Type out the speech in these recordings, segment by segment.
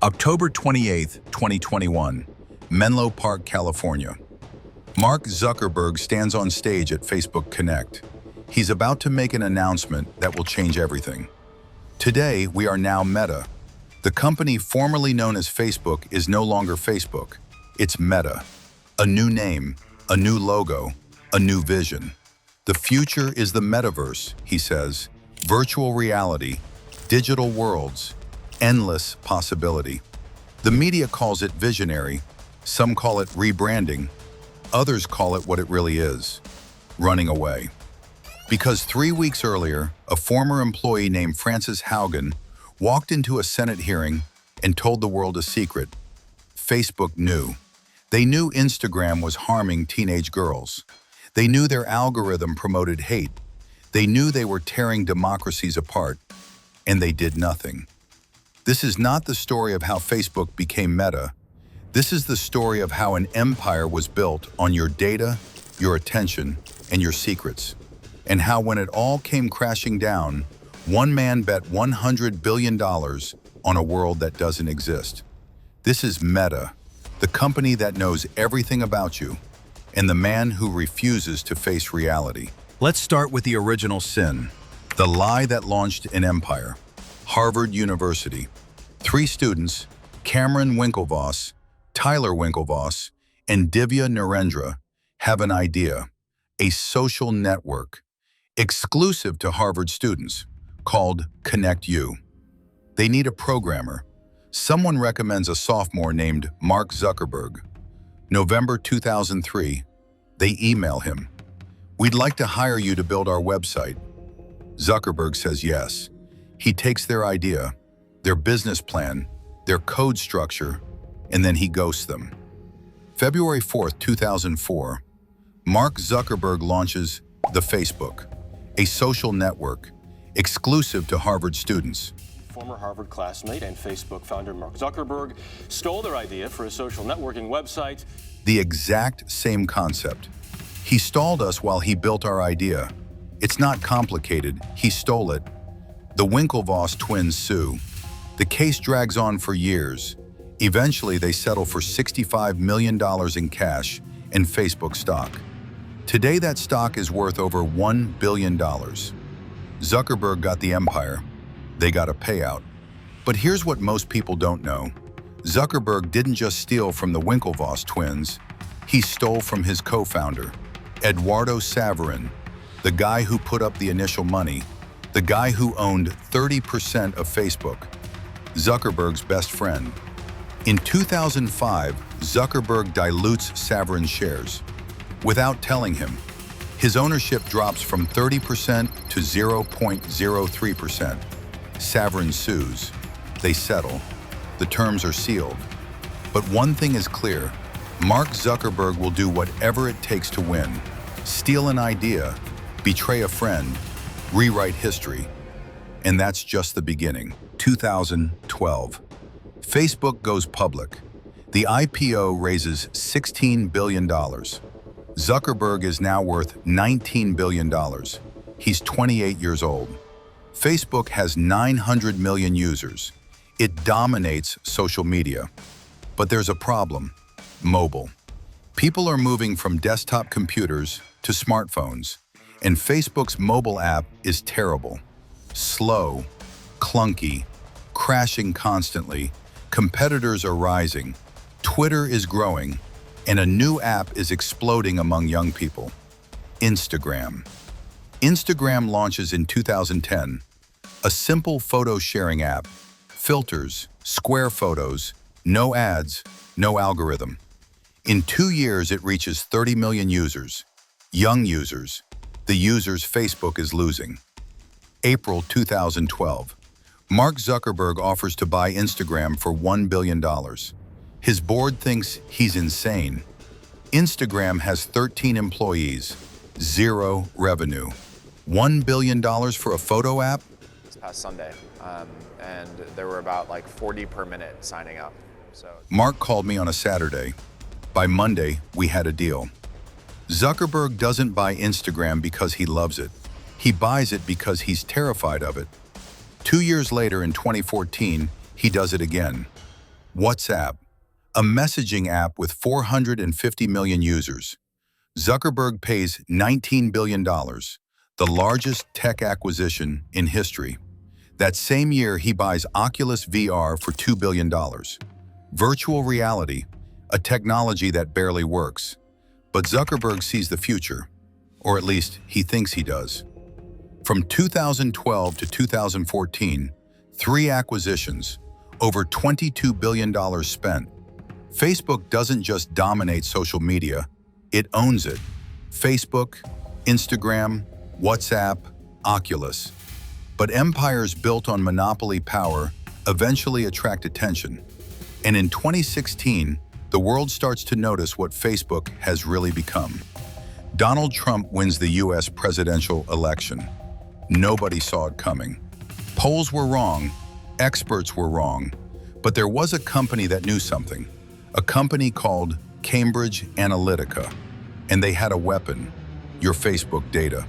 October 28, 2021, Menlo Park, California. Mark Zuckerberg stands on stage at Facebook Connect. He's about to make an announcement that will change everything. Today, we are now Meta. The company formerly known as Facebook is no longer Facebook. It's Meta. A new name, a new logo, a new vision. The future is the metaverse, he says. Virtual reality, digital worlds, endless possibility. The media calls it visionary. Some call it rebranding. Others call it what it really is, running away. Because 3 weeks earlier, a former employee named Frances Haugen walked into a Senate hearing and told the world a secret. Facebook knew. They knew Instagram was harming teenage girls. They knew their algorithm promoted hate. They knew they were tearing democracies apart, and they did nothing. This is not the story of how Facebook became Meta. This is the story of how an empire was built on your data, your attention, and your secrets. And how when it all came crashing down, one man bet $100 billion on a world that doesn't exist. This is Meta, the company that knows everything about you, and the man who refuses to face reality. Let's start with the original sin, the lie that launched an empire. Harvard University. 3 students, Cameron Winklevoss, Tyler Winklevoss, and Divya Narendra, have an idea, a social network, exclusive to Harvard students, called Connect You. They need a programmer. Someone recommends a sophomore named Mark Zuckerberg. November 2003, they email him. "We'd like to hire you to build our website." Zuckerberg says yes. He takes their idea, their business plan, their code structure, and then he ghosts them. February 4th, 2004, Mark Zuckerberg launches the Facebook, a social network exclusive to Harvard students. Former Harvard classmate and Facebook founder Mark Zuckerberg stole their idea for a social networking website. The exact same concept. He stalled us while he built our idea. It's not complicated, he stole it. The Winklevoss twins sue. The case drags on for years. Eventually, they settle for $65 million in cash and Facebook stock. Today, that stock is worth over $1 billion. Zuckerberg got the empire. They got a payout. But here's what most people don't know. Zuckerberg didn't just steal from the Winklevoss twins. He stole from his co-founder, Eduardo Saverin, the guy who put up the initial money, the guy who owned 30% of Facebook, Zuckerberg's best friend. In 2005, Zuckerberg dilutes Saverin's shares. Without telling him, his ownership drops from 30% to 0.03%. Saverin sues. They settle. The terms are sealed. But one thing is clear. Mark Zuckerberg will do whatever it takes to win. Steal an idea, betray a friend, rewrite history. And that's just the beginning. 2012. Facebook goes public. The IPO raises $16 billion. Zuckerberg is now worth $19 billion. He's 28 years old. Facebook has 900 million users. It dominates social media. But there's a problem. Mobile. People are moving from desktop computers to smartphones, and Facebook's mobile app is terrible. Slow, clunky, crashing constantly. Competitors are rising. Twitter is growing, and a new app is exploding among young people. Instagram. Instagram launches in 2010. A simple photo sharing app. Filters, square photos, no ads, no algorithm. In 2 years, it reaches 30 million users. Young users. The users Facebook is losing. April 2012. Mark Zuckerberg offers to buy Instagram for $1 billion. His board thinks he's insane. Instagram has 13 employees, 0 revenue. $1 billion for a photo app? This past Sunday, and there were about 40 per minute signing up. Mark called me on a Saturday. By Monday, we had a deal. Zuckerberg doesn't buy Instagram because he loves it. He buys it because he's terrified of it. 2 years later, in 2014, he does it again. WhatsApp, a messaging app with 450 million users. Zuckerberg pays $19 billion, the largest tech acquisition in history. That same year, he buys Oculus VR for $2 billion. Virtual reality, a technology that barely works. But Zuckerberg sees the future, or at least he thinks he does. From 2012 to 2014, 3 acquisitions, over $22 billion spent. Facebook doesn't just dominate social media, it owns it. Facebook, Instagram, WhatsApp, Oculus. But empires built on monopoly power eventually attract attention. And in 2016, the world starts to notice what Facebook has really become. Donald Trump wins the US presidential election. Nobody saw it coming. Polls were wrong, experts were wrong, but there was a company that knew something. A company called Cambridge Analytica, and they had a weapon, your Facebook data.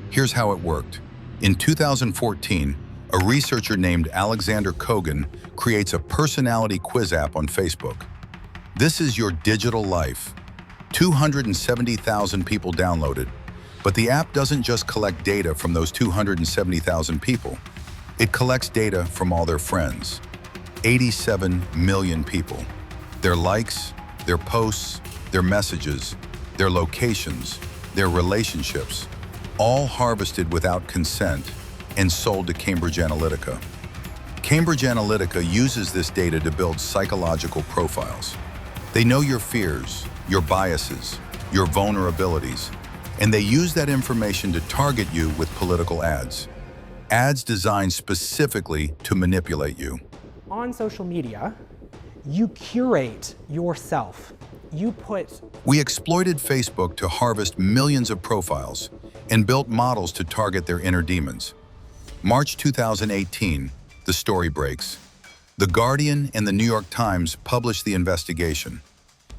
Here's how it worked. In 2014, a researcher named Alexander Kogan creates a personality quiz app on Facebook. This is your digital life. 270,000 people downloaded, but the app doesn't just collect data from those 270,000 people. It collects data from all their friends, 87 million people. Their likes, their posts, their messages, their locations, their relationships, all harvested without consent and sold to Cambridge Analytica. Cambridge Analytica uses this data to build psychological profiles. They know your fears, your biases, your vulnerabilities, and they use that information to target you with political ads. Ads designed specifically to manipulate you. On social media, you curate yourself. We exploited Facebook to harvest millions of profiles and built models to target their inner demons. March 2018, the story breaks. The Guardian and the New York Times publish the investigation.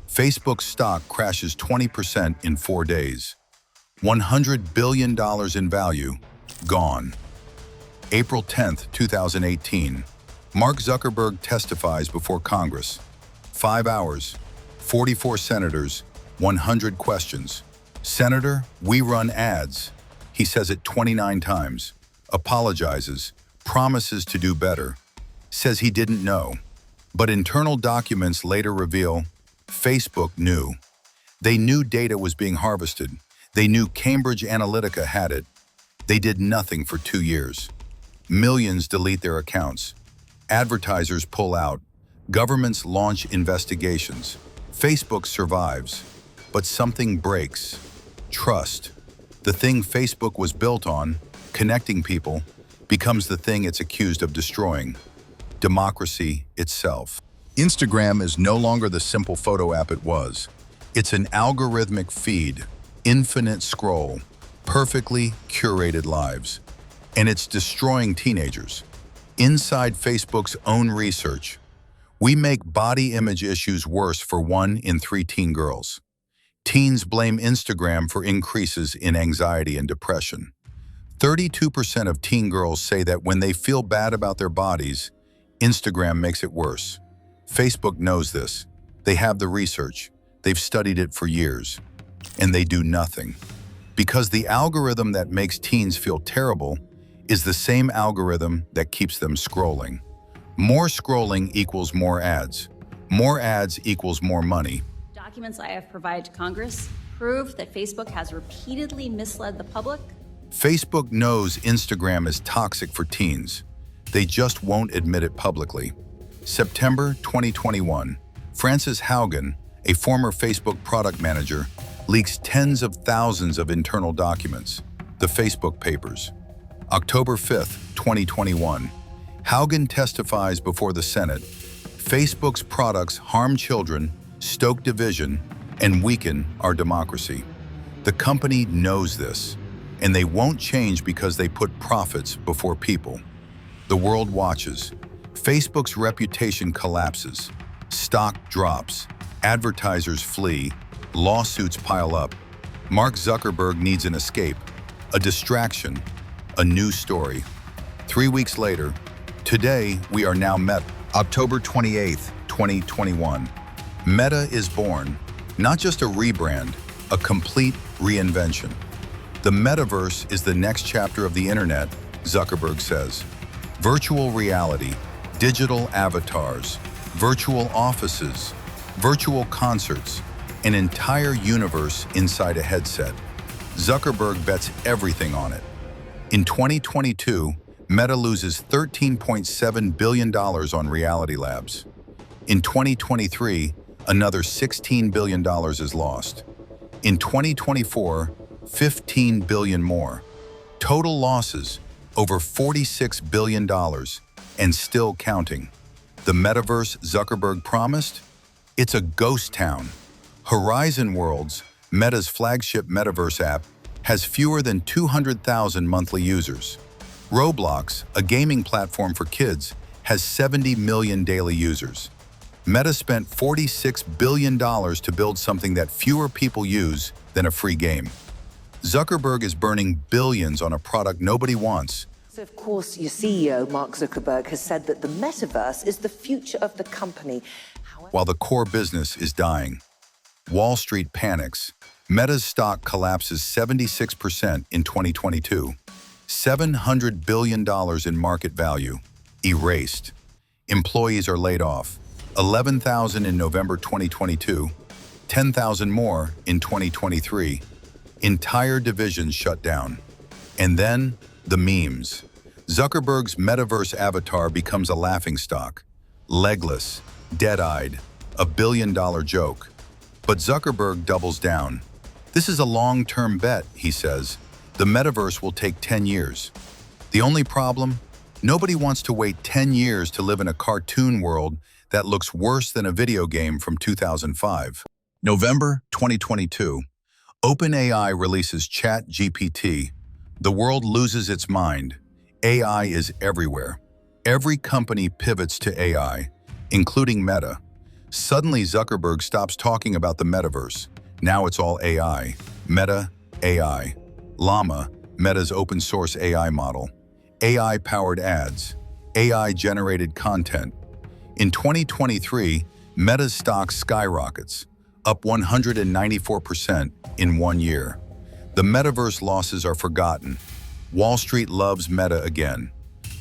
Facebook's stock crashes 20% in 4 days. $100 billion in value, gone. April 10, 2018, Mark Zuckerberg testifies before Congress. 5 hours, 44 senators, 100 questions. Senator, we run ads. He says it 29 times, apologizes, promises to do better, says he didn't know. But internal documents later reveal Facebook knew. They knew data was being harvested. They knew Cambridge Analytica had it. They did nothing for 2 years. Millions delete their accounts. Advertisers pull out. Governments launch investigations. Facebook survives. But something breaks. Trust. The thing Facebook was built on, connecting people, becomes the thing it's accused of destroying. Democracy itself. Instagram is no longer the simple photo app it was. It's an algorithmic feed, infinite scroll, perfectly curated lives. And it's destroying teenagers. Inside Facebook's own research, we make body image issues worse for 1 in 3 teen girls. Teens blame Instagram for increases in anxiety and depression. 32% of teen girls say that when they feel bad about their bodies, Instagram makes it worse. Facebook knows this. They have the research. They've studied it for years. And they do nothing. Because the algorithm that makes teens feel terrible is the same algorithm that keeps them scrolling. More scrolling equals more ads. More ads equals more money. Documents I have provided to Congress prove that Facebook has repeatedly misled the public. Facebook knows Instagram is toxic for teens. They just won't admit it publicly. September 2021, Frances Haugen, a former Facebook product manager, leaks tens of thousands of internal documents, the Facebook papers. October 5, 2021, Haugen testifies before the Senate. Facebook's products harm children, stoke division, and weaken our democracy. The company knows this, and they won't change because they put profits before people. The world watches. Facebook's reputation collapses. Stock drops. Advertisers flee. Lawsuits pile up. Mark Zuckerberg needs an escape, a distraction, a new story. 3 weeks later, today we are now met. October 28, 2021. Meta is born, not just a rebrand, a complete reinvention. The metaverse is the next chapter of the internet, Zuckerberg says. Virtual reality, digital avatars, virtual offices, virtual concerts, an entire universe inside a headset. Zuckerberg bets everything on it. In 2022, Meta loses $13.7 billion on Reality Labs. In 2023, another $16 billion is lost. In 2024, $15 billion more. Total losses, over $46 billion, and still counting. The metaverse Zuckerberg promised? It's a ghost town. Horizon Worlds, Meta's flagship metaverse app, has fewer than 200,000 monthly users. Roblox, a gaming platform for kids, has 70 million daily users. Meta spent $46 billion to build something that fewer people use than a free game. Zuckerberg is burning billions on a product nobody wants. So of course, your CEO, Mark Zuckerberg, has said that the metaverse is the future of the company. While the core business is dying. Wall Street panics. Meta's stock collapses 76% in 2022. $700 billion in market value. Erased. Employees are laid off. 11,000 in November 2022. 10,000 more in 2023. Entire divisions shut down. And then, the memes. Zuckerberg's metaverse avatar becomes a laughingstock. Legless, dead-eyed, a billion-dollar joke. But Zuckerberg doubles down. This is a long-term bet, he says. The metaverse will take 10 years. The only problem? Nobody wants to wait 10 years to live in a cartoon world that looks worse than a video game from 2005. November 2022. OpenAI releases ChatGPT. The world loses its mind. AI is everywhere. Every company pivots to AI, including Meta. Suddenly, Zuckerberg stops talking about the metaverse. Now it's all AI. Meta, AI. Llama, Meta's open-source AI model. AI-powered ads. AI-generated content. In 2023, Meta's stock skyrockets, up 194% in 1 year. The metaverse losses are forgotten. Wall Street loves Meta again.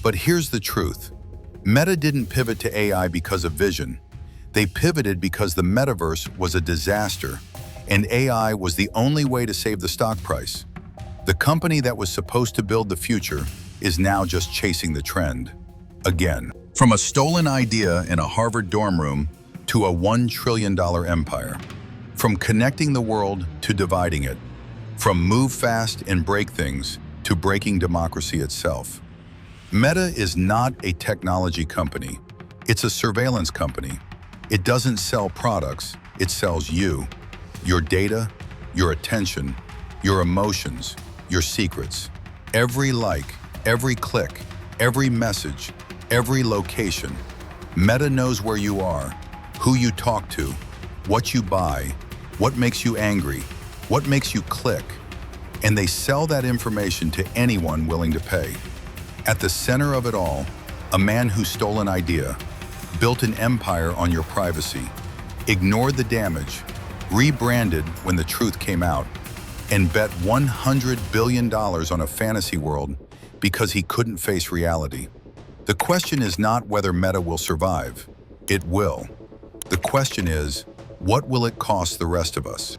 But here's the truth. Meta didn't pivot to AI because of vision. They pivoted because the metaverse was a disaster, and AI was the only way to save the stock price. The company that was supposed to build the future is now just chasing the trend. Again. From a stolen idea in a Harvard dorm room to a $1 trillion empire. From connecting the world to dividing it. From move fast and break things to breaking democracy itself. Meta is not a technology company. It's a surveillance company. It doesn't sell products, it sells you. Your data, your attention, your emotions, your secrets. Every like, every click, every message, every location. Meta knows where you are, who you talk to, what you buy, what makes you angry, what makes you click. And they sell that information to anyone willing to pay. At the center of it all, a man who stole an idea, built an empire on your privacy, ignored the damage, rebranded when the truth came out, and bet $100 billion on a fantasy world because he couldn't face reality. The question is not whether Meta will survive. It will. The question is, what will it cost the rest of us?